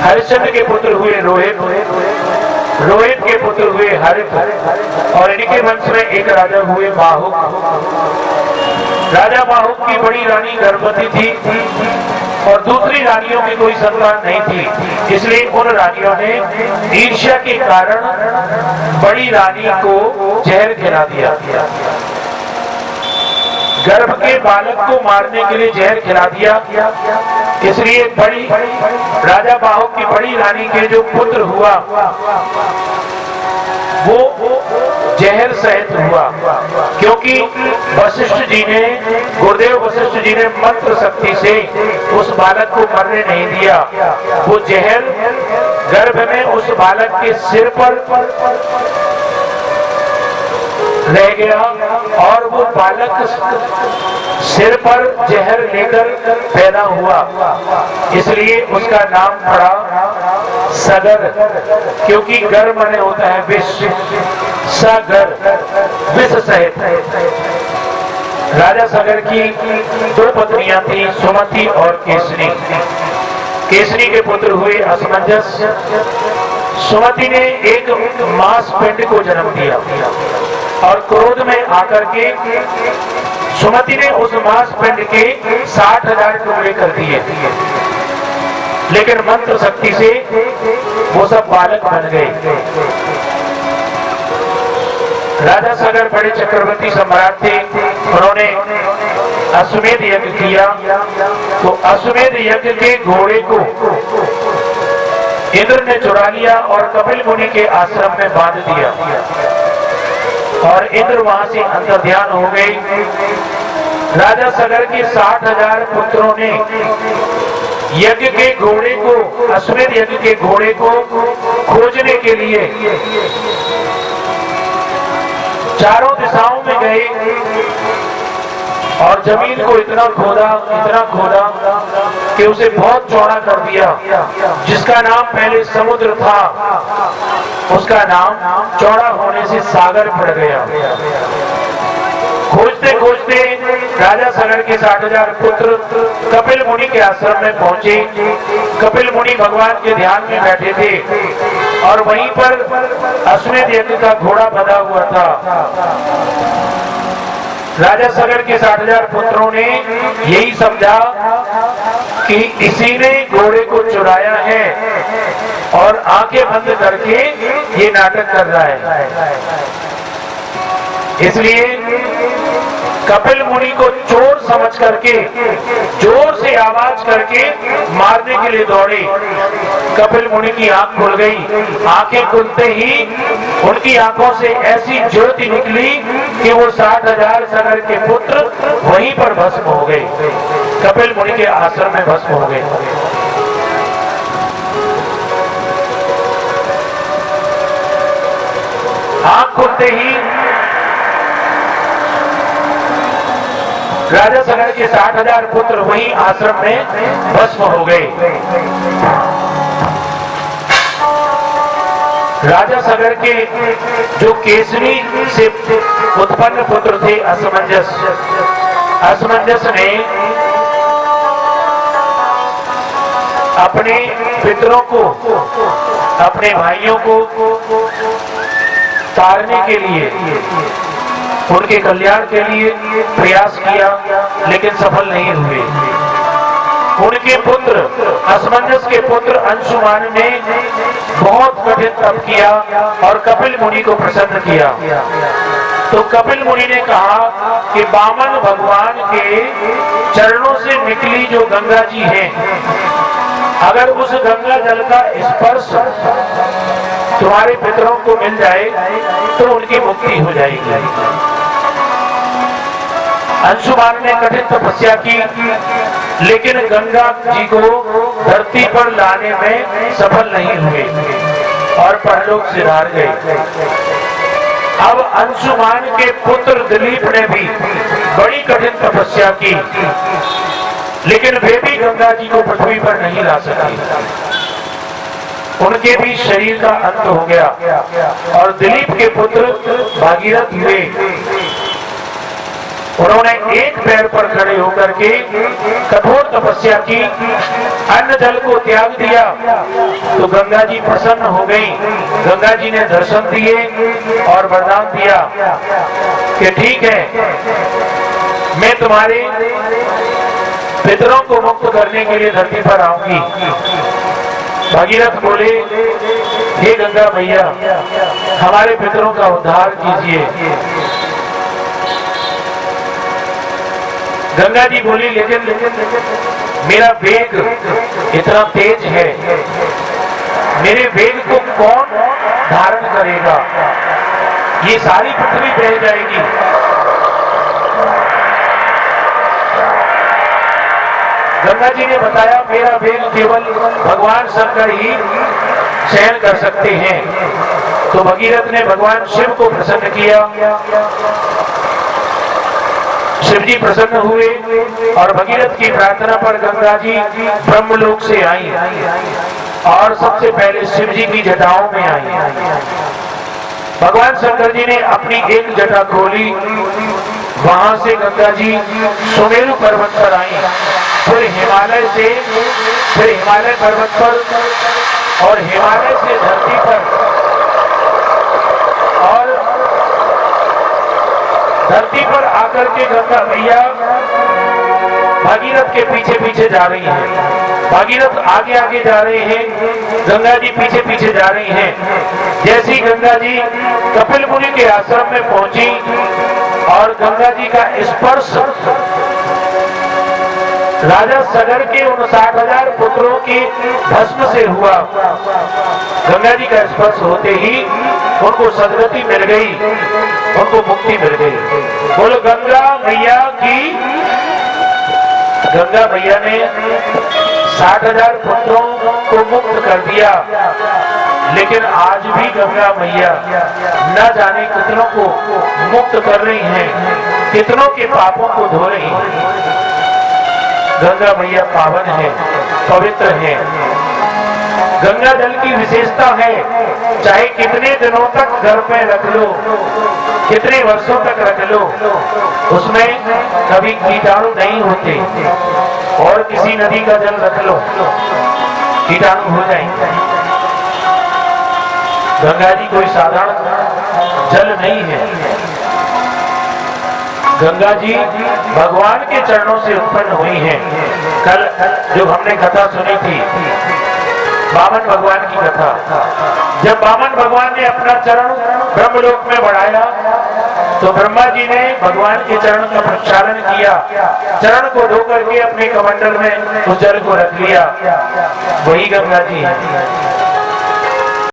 हरिश्चंद्र के पुत्र हुए रोहित, रोहित के पुत्र हुए हरित, और इनके वंश में एक राजा हुए बाहुक। राजा बाहुक की बड़ी रानी गर्भवती थी और दूसरी रानियों की कोई संतान नहीं थी, इसलिए उन रानियों ने ईर्ष्या के कारण बड़ी रानी को जहर खिला दिया। गर्भ के बालक को मारने के लिए जहर खिला दिया, इसलिए बड़ी राजा बाहुक की बड़ी रानी के जो पुत्र हुआ वो जहर सहित हुआ, क्योंकि वशिष्ठ जी ने, गुरुदेव वशिष्ठ जी ने मंत्र शक्ति से उस बालक को मरने नहीं दिया। वो जहर गर्भ में उस बालक के सिर पर रह गया और वो बालक सिर पर जहर लेकर पैदा हुआ, इसलिए उसका नाम पड़ा सगर, क्योंकि गर माने होता है विष, सगर विष सहित। राजा सगर की दो पत्नियां थी, सुमति और केसरी। केसरी के पुत्र हुए असमंजस। सुमति ने एक मांस पिंड को जन्म दिया और क्रोध में आकर के सुमति ने उस मांस पिंड के 60,000 टुकड़े कर दिए, लेकिन मंत्र शक्ति से वो सब बालक बन गए। राजा सगर बड़े चक्रवर्ती सम्राट थे, उन्होंने अश्वमेध यज्ञ किया, तो अश्वमेध यज्ञ के घोड़े को इंद्र ने चुरा लिया और कपिल मुनि के आश्रम में बांध दिया और इंद्र वहां से अंतर्ध्यान हो गए। राजा सगर के 60,000 पुत्रों ने यज्ञ के घोड़े को, अश्वमेध यज्ञ के घोड़े को खोजने के लिए चारों दिशाओं में गए और जमीन को इतना खोदा कि उसे बहुत चौड़ा कर दिया। जिसका नाम पहले समुद्र था उसका नाम चौड़ा होने से सागर पड़ गया। खोजते खोजते राजा सगर के 60,000 पुत्र कपिल मुनि के आश्रम में पहुंचे। कपिल मुनि भगवान के ध्यान में बैठे थे और वहीं पर अश्वमेध यज्ञ का घोड़ा बंधा हुआ था। राजा सगर के 60,000 पुत्रों ने यही समझा कि इसी ने घोड़े को चुराया है और आंखें बंद करके ये नाटक कर रहा है, इसलिए कपिल मुनि को चोर समझ करके जोर से आवाज करके मारने के लिए दौड़े। कपिल मुनि की आंख खुल गई। आंखें खुलते ही उनकी आंखों से ऐसी ज्योति निकली कि वो 60,000 सगर के पुत्र वहीं पर भस्म हो गए, कपिल मुनि के आश्रम में भस्म हो गए। आंख खुलते ही राजा सगर के 60,000 पुत्र वहीं आश्रम में भस्म हो गए। राजा सगर के जो केसरी से उत्पन्न पुत्र थे असमंजस, असमंजस ने अपने पितरों को, अपने भाइयों को तारने के लिए, उनके कल्याण के लिए प्रयास किया, लेकिन सफल नहीं हुए। उनके पुत्र, असमंजस के पुत्र अंशुमान ने बहुत कठिन तप किया और कपिल मुनि को प्रसन्न किया। तो कपिल मुनि ने कहा कि वामन भगवान के चरणों से निकली जो गंगा जी है, अगर उस गंगा जल का स्पर्श तुम्हारे पितरों को मिल जाए तो उनकी मुक्ति हो जाएगी। अंशुमान ने कठिन तपस्या की, लेकिन गंगा जी को धरती पर लाने में सफल नहीं हुए और परलोक सिधार गए। अब अंशुमान के पुत्र दिलीप ने भी बड़ी कठिन तपस्या की, लेकिन वे भी गंगा जी को पृथ्वी पर नहीं ला सके। उनके भी शरीर का अंत हो गया और दिलीप के पुत्र भागीरथ हुए। उन्होंने एक पैर पर खड़े होकर के कठोर तपस्या की, अन्न जल को त्याग दिया, तो गंगा जी प्रसन्न हो गई। गंगा जी ने दर्शन दिए और वरदान दिया कि ठीक है, मैं तुम्हारे पितरों को मुक्त करने के लिए धरती पर आऊंगी। भगीरथ बोले, हे गंगा मैया, हमारे पितरों का उद्धार कीजिए। गंगा जी बोली, लेकिन मेरा वेग इतना तेज है, मेरे वेग को कौन धारण करेगा? ये सारी पृथ्वी बह जाएगी। गंगा जी ने बताया, मेरा वेग केवल भगवान शंकर ही सहन कर सकते हैं। तो भगीरथ ने भगवान शिव को प्रसन्न किया। शिव जी प्रसन्न हुए और भगीरथ की प्रार्थना पर गंगा जी ब्रह्मलोक से आई और सबसे पहले शिव जी की जटाओं में आई। भगवान शंकर जी ने अपनी एक जटा खोली, वहां से गंगा जी सुमेरु पर्वत पर आई, फिर हिमालय पर्वत पर और हिमालय से धरती पर, और धरती पर आकर के गंगा मैया भागीरथ के पीछे पीछे जा रही हैं। भागीरथ आगे आगे जा रहे हैं, गंगा जी पीछे पीछे जा रही हैं। जैसी गंगा जी कपिल मुनि के आश्रम में पहुंची और गंगा जी का स्पर्श राजा सगर के 59,000 पुत्रों के भस्म से हुआ। गंगा जी का स्पर्श होते ही उनको सदगति मिल गई, उनको मुक्ति मिल गई। बोलो गंगा मैया की। गंगा मैया ने 60,000 पुत्रों को मुक्त कर दिया, लेकिन आज भी गंगा मैया न जाने कितनों को मुक्त कर रही हैं, कितनों के पापों को धो रही हैं। गंगा मैया पावन है, पवित्र है। गंगा जल की विशेषता है, चाहे कितने दिनों तक घर में रख लो, कितने वर्षों तक रख लो, उसमें कभी कीटाणु नहीं होते। और किसी नदी का जल रख लो, कीटाणु हो जाएंगे। गंगा जी कोई साधारण जल नहीं है। गंगा जी भगवान के चरणों से उत्पन्न हुई हैं। कल जो हमने कथा सुनी थी, वामन भगवान की कथा, जब वामन भगवान ने अपना चरण ब्रह्मलोक में बढ़ाया तो ब्रह्मा जी ने भगवान के चरण का प्रक्षालन किया, चरण को धो करके अपने कमंडल में उस जल को रख लिया। वही गंगा जी है।